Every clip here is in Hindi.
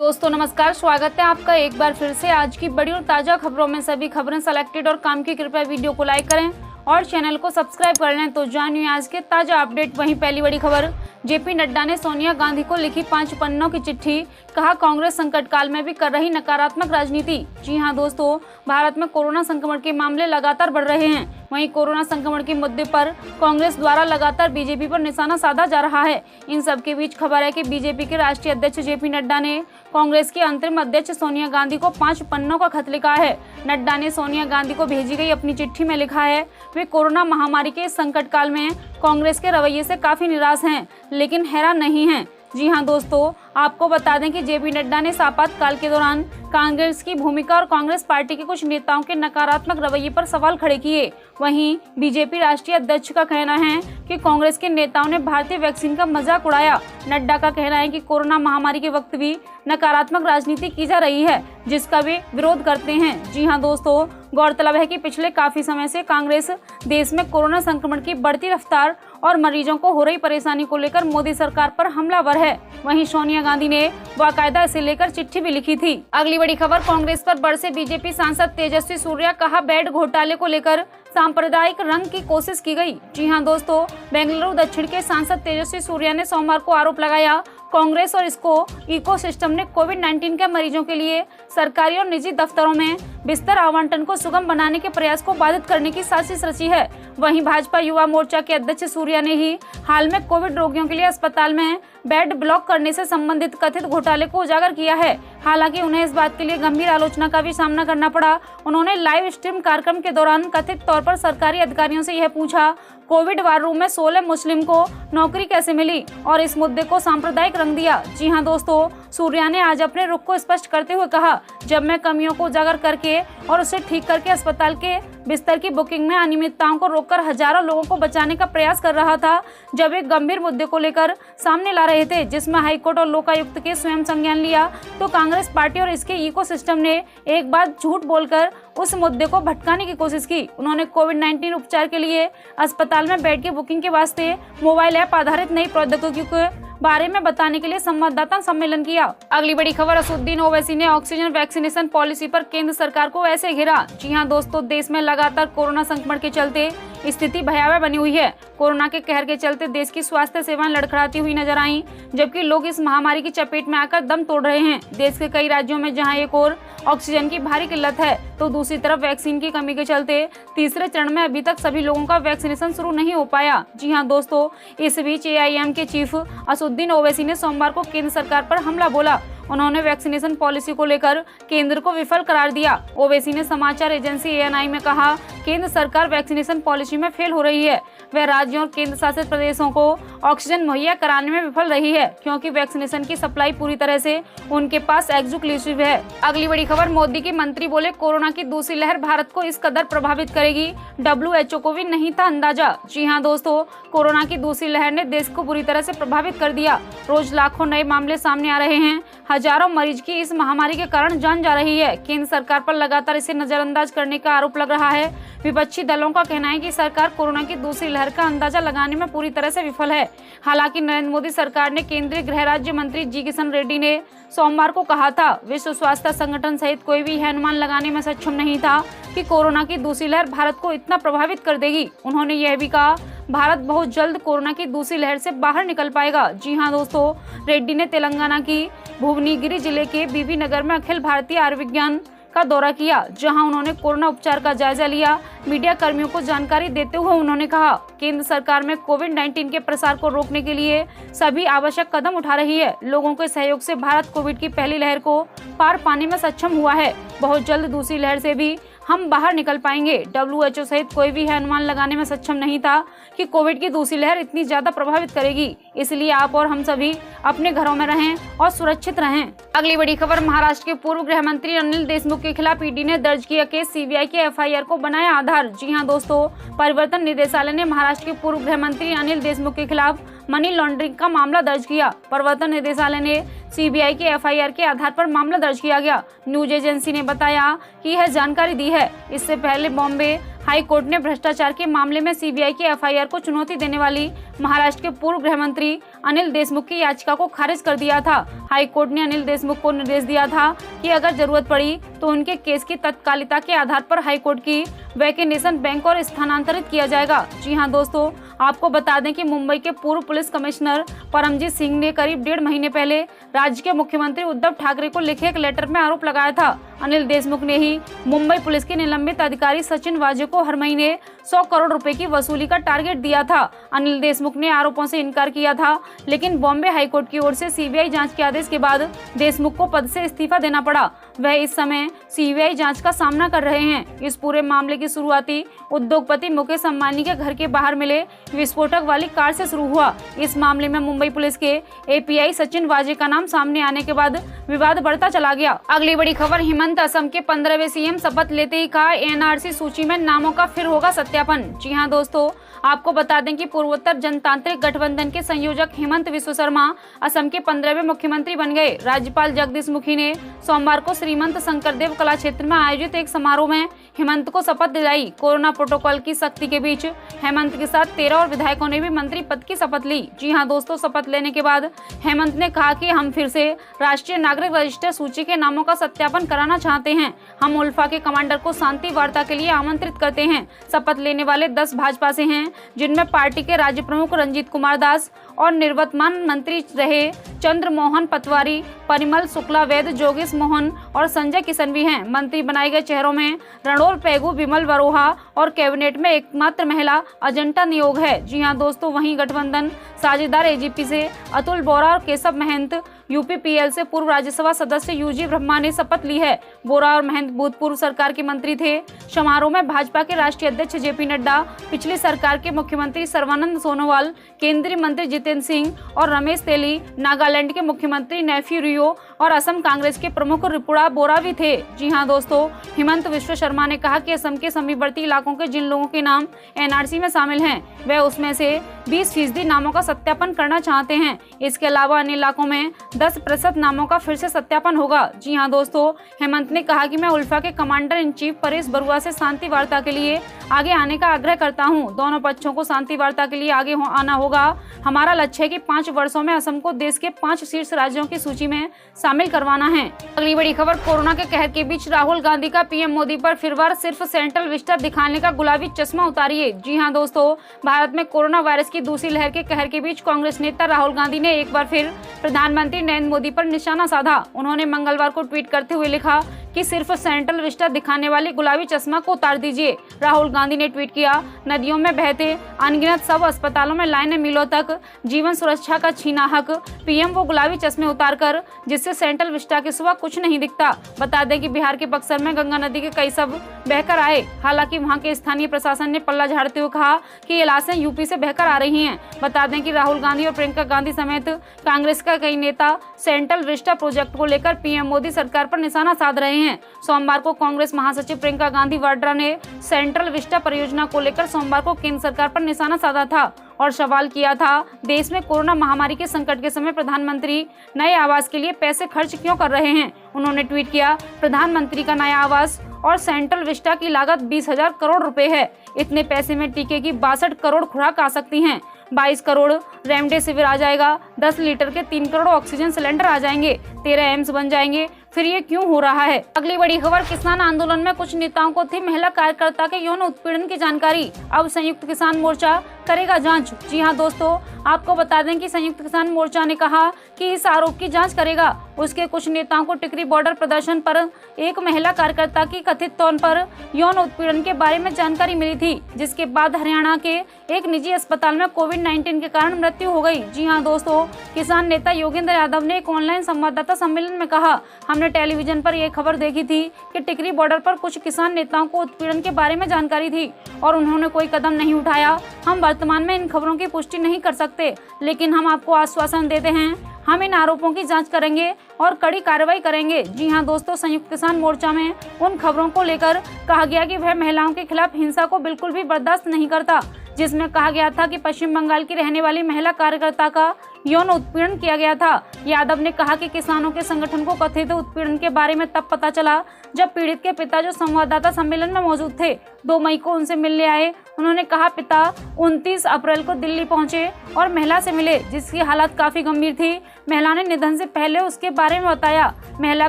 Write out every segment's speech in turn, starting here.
दोस्तों नमस्कार, स्वागत है आपका एक बार फिर से आज की बड़ी और ताज़ा खबरों में। सभी खबरें सेलेक्टेड और काम की, कृपया वीडियो को लाइक करें और चैनल को सब्सक्राइब कर लें। तो जानिए आज के ताज़ा अपडेट। वहीं पहली बड़ी खबर, जेपी नड्डा ने सोनिया गांधी को लिखी 5 पन्नों की चिट्ठी, कहा कांग्रेस संकट काल में भी कर रही नकारात्मक राजनीति। जी हां दोस्तों, भारत में कोरोना संक्रमण के मामले लगातार बढ़ रहे हैं। वहीं कोरोना संक्रमण के मुद्दे पर कांग्रेस द्वारा लगातार बीजेपी पर निशाना साधा जा रहा है। इन सब के बीच खबर है कि बीजेपी के राष्ट्रीय अध्यक्ष जेपी नड्डा ने कांग्रेस की अंतरिम अध्यक्ष सोनिया गांधी को 5 पन्नों का खत लिखा है। नड्डा ने सोनिया गांधी को भेजी गई अपनी चिट्ठी में लिखा है, वे कोरोना महामारी के इस संकट काल में कांग्रेस के रवैये से काफी निराश हैं, लेकिन हैरान नहीं हैं। जी हां दोस्तों, आपको बता दें कि जेपी नड्डा ने आपातकाल के दौरान कांग्रेस की भूमिका और कांग्रेस पार्टी के कुछ नेताओं के नकारात्मक रवैये पर सवाल खड़े किए। वहीं बीजेपी राष्ट्रीय अध्यक्ष का कहना है कि कांग्रेस के नेताओं ने भारतीय वैक्सीन का मजाक उड़ाया। नड्डा का कहना है कि कोरोना महामारी के वक्त भी नकारात्मक राजनीति की जा रही है, जिसका वे विरोध करते हैं। जी हां दोस्तों, गौरतलब है कि पिछले काफी समय से कांग्रेस देश में कोरोना संक्रमण की बढ़ती रफ्तार और मरीजों को हो रही परेशानी को लेकर मोदी सरकार पर हमलावर है। वहीं सोनिया गांधी ने बाकायदा इसे लेकर चिट्ठी भी लिखी थी। अगली बड़ी खबर, कांग्रेस पर बरसे बीजेपी सांसद तेजस्वी सूर्या, कहा बेड घोटाले को लेकर सांप्रदायिक रंग की कोशिश की गई। जी हां दोस्तों, बेंगलुरु दक्षिण के सांसद तेजस्वी सूर्या ने सोमवार को आरोप लगाया कांग्रेस और इसको इकोसिस्टम ने कोविड-19 के मरीजों के लिए सरकारी और निजी दफ्तरों में बिस्तर आवंटन को सुगम बनाने के प्रयास को बाधित करने की साजिश रची है। वहीं भाजपा युवा मोर्चा के अध्यक्ष सूर्या ने ही हाल में कोविड रोगियों के लिए अस्पताल में बेड ब्लॉक करने से संबंधित कथित घोटाले को उजागर किया है। हालांकि उन्हें इस बात के लिए गंभीर आलोचना का भी सामना करना पड़ा। उन्होंने लाइव स्ट्रीम कार्यक्रम के दौरान कथित तौर पर सरकारी अधिकारियों से यह पूछा, कोविड वार रूम में 16 मुस्लिम को नौकरी कैसे मिली, और इस मुद्दे को सांप्रदायिक रंग दिया। जी हां दोस्तों, सूर्या ने आज अपने रुख को स्पष्ट करते हुए कहा, जब मैं कमियों को उजागर करके और उसे ठीक करके अस्पताल के बिस्तर की बुकिंग में अनियमितताओं को रोककर हजारों लोगों को बचाने का प्रयास कर रहा था, जब एक गंभीर मुद्दे को लेकर सामने ला रहे थे जिसमें हाईकोर्ट और लोकायुक्त के स्वयं संज्ञान लिया, तो कांग्रेस पार्टी और इसके इकोसिस्टम ने एक बार झूठ बोलकर उस मुद्दे को भटकाने की कोशिश की। उन्होंने कोविड-19 उपचार के लिए अस्पताल में बेड की बुकिंग के वास्ते मोबाइल ऐप आधारित नई प्रौद्योगिकी के बारे में बताने के लिए संवाददाता सम्मेलन किया। अगली बड़ी खबर, असदुद्दीन ओवैसी ने ऑक्सीजन वैक्सीनेशन पॉलिसी पर केंद्र सरकार को ऐसे घेरा। जी हां दोस्तों, देश में लगातार कोरोना संक्रमण के चलते स्थिति भयावह बनी हुई है। कोरोना के कहर के चलते देश की स्वास्थ्य सेवाएं लड़खड़ाती हुई नजर आईं, जबकि लोग इस महामारी की चपेट में आकर दम तोड़ रहे हैं। देश के कई राज्यों में जहां एक और ऑक्सीजन की भारी किल्लत है, तो दूसरी तरफ वैक्सीन की कमी के चलते तीसरे चरण में अभी तक सभी लोगों का वैक्सीनेशन शुरू नहीं हो पाया। जी हां दोस्तों, इस बीच AIM के चीफ असदुद्दीन ओवैसी ने सोमवार को केंद्र सरकार पर हमला बोला। उन्होंने वैक्सीनेशन पॉलिसी को लेकर केंद्र को विफल करार दिया। ओवैसी ने समाचार एजेंसी ANI में कहा, केंद्र सरकार वैक्सीनेशन पॉलिसी में फेल हो रही है। वह राज्यों और केंद्र शासित प्रदेशों को ऑक्सीजन मुहैया कराने में विफल रही है, क्योंकि वैक्सीनेशन की सप्लाई पूरी तरह से उनके पास एक्सक्लूसिव है। अगली बड़ी खबर, मोदी के मंत्री बोले कोरोना की दूसरी लहर भारत को इस कदर प्रभावित करेगी, WHO को भी नहीं था अंदाजा। जी हां दोस्तों, कोरोना की दूसरी लहर ने देश को बुरी तरह से प्रभावित कर दिया। रोज लाखों नए मामले सामने आ रहे हैं, हजारों मरीज की इस महामारी के कारण जान जा रही है। केंद्र सरकार पर लगातार इसे नजरअंदाज करने का आरोप लग रहा है। विपक्षी दलों का कहना है कि सरकार कोरोना की दूसरी लहर का अंदाजा लगाने में पूरी तरह से विफल है। हालांकि नरेंद्र मोदी सरकार ने केंद्रीय गृह राज्य मंत्री जी किशन रेड्डी ने सोमवार को कहा था, विश्व स्वास्थ्य संगठन सहित कोई भी यह अनुमान लगाने में सक्षम नहीं था कि कोरोना की दूसरी लहर भारत को इतना प्रभावित कर देगी। उन्होंने यह भी कहा, भारत बहुत जल्द कोरोना की दूसरी लहर से बाहर निकल पाएगा। जी हां दोस्तों, रेड्डी ने तेलंगाना की भुवनगिरी जिले के बीबी नगर में अखिल भारतीय आयुर्विज्ञान का दौरा किया, जहां उन्होंने कोरोना उपचार का जायजा लिया। मीडिया कर्मियों को जानकारी देते हुए उन्होंने कहा, केंद्र सरकार में कोविड-19 के प्रसार को रोकने के लिए सभी आवश्यक कदम उठा रही है। लोगों के सहयोग से भारत कोविड की पहली लहर को पार पाने में सक्षम हुआ है। बहुत जल्द दूसरी लहर से भी हम बाहर निकल पाएंगे। WHO सहित कोई भी यह अनुमान लगाने में सक्षम नहीं था कि कोविड की दूसरी लहर इतनी ज्यादा प्रभावित करेगी। इसलिए आप और हम सभी अपने घरों में रहें और सुरक्षित रहें। अगली बड़ी खबर, महाराष्ट्र के पूर्व गृह मंत्री अनिल देशमुख के खिलाफ ED ने दर्ज किया केस, CBI के FIR को बनाया आधार। जी हां दोस्तों, परिवर्तन निदेशालय ने महाराष्ट्र के पूर्व गृह मंत्री अनिल देशमुख के खिलाफ मनी लॉन्ड्रिंग का मामला दर्ज किया। प्रवर्तन निदेशालय ने CBI के FIR के आधार पर मामला दर्ज किया गया। न्यूज एजेंसी ने बताया कि यह जानकारी दी है। इससे पहले बॉम्बे हाई कोर्ट ने भ्रष्टाचार के मामले में सीबीआई की एफआईआर को चुनौती देने वाली महाराष्ट्र के पूर्व गृह मंत्री अनिल देशमुख की याचिका को खारिज कर दिया था। हाई कोर्ट ने अनिल देशमुख को निर्देश दिया था कि अगर जरूरत पड़ी तो उनके केस की तत्कालिता के आधार पर हाई कोर्ट की वैकेनेशन बैंक और स्थानांतरित किया जाएगा। जी हां दोस्तों, आपको बता दें कि मुंबई के पूर्व पुलिस कमिश्नर परमजीत सिंह ने करीब 1.5 महीने पहले राज्य के मुख्यमंत्री उद्धव ठाकरे को लिखे एक लेटर में आरोप लगाया था। अनिल देशमुख ने ही मुंबई पुलिस के निलंबित अधिकारी सचिन वाजे को हर महीने 100 करोड़ रुपए की वसूली का टारगेट दिया था। अनिल देशमुख ने आरोपों से इनकार किया था, लेकिन बॉम्बे हाईकोर्ट की ओर से सीबीआई जांच के आदेश के बाद देशमुख को पद से इस्तीफा देना पड़ा। वह इस समय सीबीआई जांच का सामना कर रहे हैं। इस पूरे मामले की शुरुआती उद्योगपति मुकेश अंबानी के घर के बाहर मिले विस्फोटक वाली कार से शुरू हुआ। इस मामले में मुंबई पुलिस के एपीआई सचिन वाजे का नाम सामने आने के बाद विवाद बढ़ता चला गया। अगली बड़ी खबर, हेमंत असम के 15वें सीएम शपथ लेते ही कहा एनआरसी सूची में नामों का फिर होगा सत्यापन। जी हां दोस्तों, आपको बता दें कि पूर्वोत्तर जनतांत्रिक गठबंधन के संयोजक हेमंत विश्व शर्मा असम के 15वें मुख्यमंत्री बन गए। राज्यपाल जगदीश मुखी ने सोमवार को श्रीमंत शंकरदेव कला क्षेत्र में आयोजित एक समारोह में हेमंत को शपथ दिलाई। कोरोना प्रोटोकॉल की सख्ती के बीच हेमंत के साथ 13 और विधायकों ने भी मंत्री पद की शपथ ली। जी हां दोस्तों, शपथ लेने के बाद हेमंत ने कहा कि हम फिर से राष्ट्रीय नागरिक रजिस्टर सूची के नामों का सत्यापन कराना चाहते हैं। हम उल्फा के कमांडर को शांति वार्ता के लिए आमंत्रित करते हैं। शपथ लेने वाले 10 भाजपा से हैं, जिनमें पार्टी के राज्य प्रमुख रंजीत कुमार दास और निवर्तमान मंत्री रहे चंद्र मोहन पटवारी, परिमल शुक्ला वैद्य, जोगेश मोहन और संजय किशन भी हैं। मंत्री बनाए गए चेहरों में रणोल पेगू, विमल वरोहा और कैबिनेट में एकमात्र महिला अजंता नियोग है। जी हां दोस्तों, वहीं गठबंधन साझेदार एजीपी से अतुल बोरा और केशव महंत, यूपीपीएल से पूर्व राज्यसभा सदस्य यूजी ब्रह्मा ने शपथ ली है। बोरा और महंत भूतपूर्व सरकार के मंत्री थे। समारोह में भाजपा के राष्ट्रीय अध्यक्ष जेपी नड्डा, पिछली सरकार के मुख्यमंत्री सर्बानंद सोनोवाल, केंद्रीय मंत्री जितेंद्र सिंह और रमेश तेली, नागालैंड के मुख्यमंत्री नेफ्यू रियो और असम कांग्रेस के प्रमुख रिपुड़ा बोरा भी थे। जी हां दोस्तों, हेमंत विश्व शर्मा ने कहा कि असम के समीपवर्ती इलाकों के जिन लोगों के नाम एनआरसी में शामिल हैं, वे उसमें से 20% नामों का सत्यापन करना चाहते हैं। इसके अलावा अन्य इलाकों में 10% नामों का फिर से सत्यापन होगा। जी हां दोस्तों, हेमंत ने कहा कि मैं उल्फा के commander in chief Paresh Barua से शांति वार्ता के लिए आगे आने का आग्रह करता हूं। दोनों पक्षों को शांति वार्ता के लिए आगे आना होगा। हमारा लक्ष्य है कि 5 वर्षों में असम को देश के 5 शीर्ष राज्यों की सूची में शामिल करवाना है। अगली बड़ी खबर, कोरोना के कहर के बीच राहुल गांधी का पीएम मोदी पर फिर बार सिर्फ सेंट्रल विस्टा दिखाने का गुलाबी चश्मा उतारिए। जी हां दोस्तों, भारत में कोरोना वायरस की दूसरी लहर के कहर के बीच कांग्रेस नेता राहुल गांधी ने एक बार फिर प्रधानमंत्री नरेंद्र मोदी पर निशाना साधा। उन्होंने मंगलवार को ट्वीट करते हुए लिखा कि सिर्फ सेंट्रल विस्टा दिखाने वाली गुलाबी चश्मा को उतार दीजिए। राहुल गांधी ने ट्वीट किया, नदियों में बहते अनगिनत सब अस्पतालों में लाइनें, मिलों तक जीवन सुरक्षा का छीना हक। पीएम वो गुलाबी चश्मे उतारकर जिससे सेंट्रल विस्टा के सिवा कुछ नहीं दिखता। बता दें कि बिहार के बक्सर में गंगा नदी के कई शव बहकर आए। हालांकि वहां के स्थानीय प्रशासन ने पल्ला झाड़ते हुए कहा कि ये लाशें यूपी से बहकर आ रही हैं। बता दें कि राहुल गांधी और प्रियंका गांधी समेत कांग्रेस का कई नेता सेंट्रल विस्टा प्रोजेक्ट को लेकर पीएम मोदी सरकार पर निशाना साध रहे हैं। सोमवार को कांग्रेस महासचिव प्रियंका गांधी वाड्रा ने सेंट्रल विस्टा परियोजना को लेकर सोमवार को केंद्र सरकार पर निशाना साधा था और सवाल किया था, देश में कोरोना महामारी के संकट के समय प्रधानमंत्री नए आवास के लिए पैसे खर्च क्यों कर रहे हैं। उन्होंने ट्वीट किया, प्रधानमंत्री का नया आवास और सेंट्रल विस्टा की लागत 20,000 करोड़ रुपए है। इतने पैसे में टीके की 62 करोड़ खुराक आ सकती हैं। 22 करोड़ रेमडेसिविर आ जाएगा, 10 लीटर के 3 करोड़ ऑक्सीजन सिलेंडर आ जाएंगे, 13 एम्स बन जाएंगे। फिर ये क्यों हो रहा है। अगली बड़ी खबर, किसान आंदोलन में कुछ नेताओं को थी महिला कार्यकर्ता के यौन उत्पीड़न की जानकारी। अब संयुक्त किसान मोर्चा करेगा जांच। जी हां दोस्तों, आपको बता दें कि संयुक्त किसान मोर्चा ने कहा कि इस आरोप की जांच करेगा। उसके कुछ नेताओं को टिकरी बॉर्डर प्रदर्शन पर एक महिला कार्यकर्ता की कथित तौर पर यौन उत्पीड़न के बारे में जानकारी मिली थी, जिसके बाद हरियाणा के एक निजी अस्पताल में कोविड-19 के कारण मृत्यु हो गई। जी हां दोस्तों, किसान नेता योगेंद्र यादव ने एक ऑनलाइन संवाददाता सम्मेलन में कहा, हमने टेलीविजन पर यह खबर देखी थी कि टिकरी बॉर्डर पर कुछ किसान नेताओं को उत्पीड़न के बारे में जानकारी थी और उन्होंने कोई कदम नहीं उठाया। हम वर्तमान में इन खबरों की पुष्टि नहीं कर सकते, लेकिन हम आपको आश्वासन देते हैं, हम इन आरोपों की जांच करेंगे और कड़ी कार्रवाई करेंगे। जी हां दोस्तों, संयुक्त किसान मोर्चा में उन खबरों को लेकर कहा गया कि वह महिलाओं के खिलाफ हिंसा को बिल्कुल भी बर्दाश्त नहीं करता, जिसमें कहा गया था कि पश्चिम बंगाल की रहने वाली महिला कार्यकर्ता का यौन उत्पीड़न किया गया था। यादव ने कहा कि किसानों के संगठन को कथित उत्पीड़न के बारे में तब पता चला जब पीड़ित के पिता, जो संवाददाता सम्मेलन में मौजूद थे, 2 मई को उनसे मिलने आए। उन्होंने कहा, पिता 29 अप्रैल को दिल्ली पहुंचे और महिला से मिले, जिसकी हालत काफी गंभीर थी। महिला ने निधन से पहले उसके बारे में बताया। महिला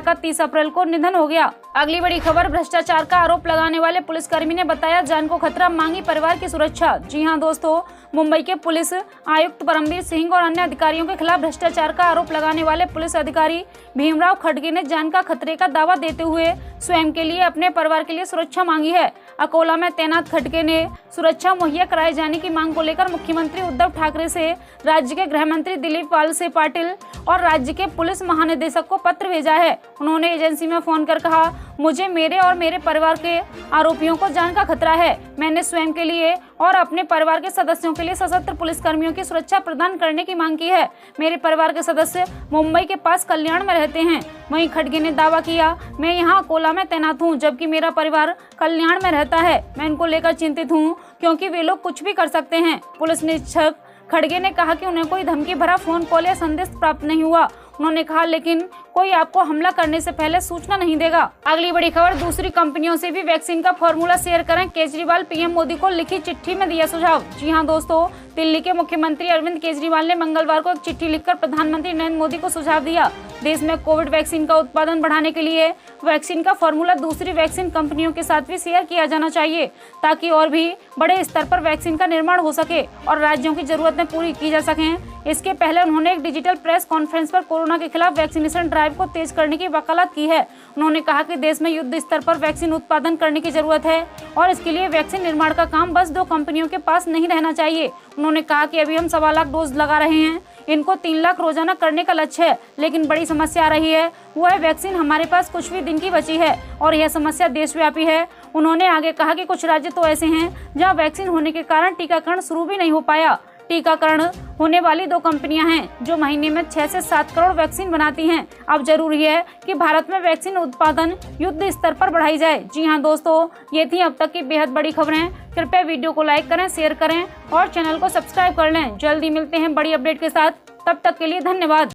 का 30 अप्रैल को निधन हो गया। अगली बड़ी खबर, भ्रष्टाचार का आरोप लगाने वाले पुलिसकर्मी ने बताया जान को खतरा, मांगी परिवार की सुरक्षा। जी हां दोस्तों, मुंबई के पुलिस आयुक्त परमबीर सिंह और अन्य अधिकारियों के खिलाफ भ्रष्टाचार का आरोप लगाने वाले पुलिस अधिकारी भीमराव खडगे ने जान का खतरे का दावा देते हुए स्वयं के लिए, अपने परिवार के लिए सुरक्षा मांगी है। अकोला में तैनात खडगे ने सुरक्षा मुहैया कराए जाने की मांग को लेकर मुख्यमंत्री उद्धव ठाकरे से, राज्य के गृह मंत्री दिलीप वलसे पाटिल और राज्य के पुलिस महानिदेशक को पत्र भेजा है। उन्होंने एजेंसी में फोन कर कहा, मुझे, मेरे और मेरे परिवार के आरोपियों को जान का खतरा है। मैंने स्वयं के लिए और अपने परिवार के सदस्यों के लिए सशस्त्र पुलिसकर्मियों की सुरक्षा प्रदान करने की मांग की है। मेरे परिवार के सदस्य मुंबई के पास कल्याण में रहते हैं। वहीं खडगे ने दावा किया, मैं यहाँ अकोला में तैनात हूँ, जबकि मेरा परिवार कल्याण में रहता है। मैं इनको लेकर चिंतित हूँ, क्योंकि वे लोग कुछ भी कर सकते हैं। पुलिस निरीक्षक खडगे ने कहा कि उन्हें कोई धमकी भरा फोन कॉल या संदेश प्राप्त नहीं हुआ। उन्होंने कहा, लेकिन कोई आपको हमला करने से पहले सूचना नहीं देगा। अगली बड़ी खबर, दूसरी कंपनियों से भी वैक्सीन का फॉर्मूला शेयर करें। केजरीवाल पीएम मोदी को लिखी चिट्ठी में दिया सुझाव। जी हां दोस्तों, दिल्ली के मुख्यमंत्री अरविंद केजरीवाल ने मंगलवार को एक चिट्ठी लिखकर प्रधानमंत्री नरेंद्र मोदी को सुझाव दिया। देश में कोविड वैक्सीन का उत्पादन बढ़ाने के लिए वैक्सीन का फॉर्मूला दूसरी वैक्सीन कंपनियों के साथ भी शेयर किया जाना चाहिए, ताकि और भी बड़े स्तर पर वैक्सीन का निर्माण हो सके और राज्यों की जरूरतें पूरी की जा सकें। इसके पहले उन्होंने एक डिजिटल प्रेस कॉन्फ्रेंस पर कोरोना के खिलाफ वैक्सीनेशन ड्राइव को तेज करने की वकालत की है। उन्होंने कहा कि देश में युद्ध स्तर पर वैक्सीन उत्पादन करने की जरूरत है और इसके लिए वैक्सीन निर्माण का काम बस 2 कंपनियों के पास नहीं रहना चाहिए। उन्होंने कहा कि अभी हम 1.25 लाख डोज लगा रहे हैं, इनको 3 लाख रोजाना करने का लक्ष्य है, लेकिन बड़ी समस्या आ रही है, वो है वैक्सीन हमारे पास कुछ भी दिन की बची है और यह समस्या देशव्यापी है। उन्होंने आगे कहा कि कुछ राज्य तो ऐसे हैं जहां वैक्सीन होने के कारण टीकाकरण शुरू भी नहीं हो पाया। टीकाकरण होने वाली 2 कंपनियां हैं जो महीने में 6 से 7 करोड़ वैक्सीन बनाती हैं। अब जरूरी है कि भारत में वैक्सीन उत्पादन युद्ध स्तर पर बढ़ाई जाए। जी हां दोस्तों, ये थी अब तक की बेहद बड़ी खबरें। कृपया वीडियो को लाइक करें, शेयर करें और चैनल को सब्सक्राइब कर लें। जल्दी मिलते हैं बड़ी अपडेट के साथ, तब तक के लिए धन्यवाद।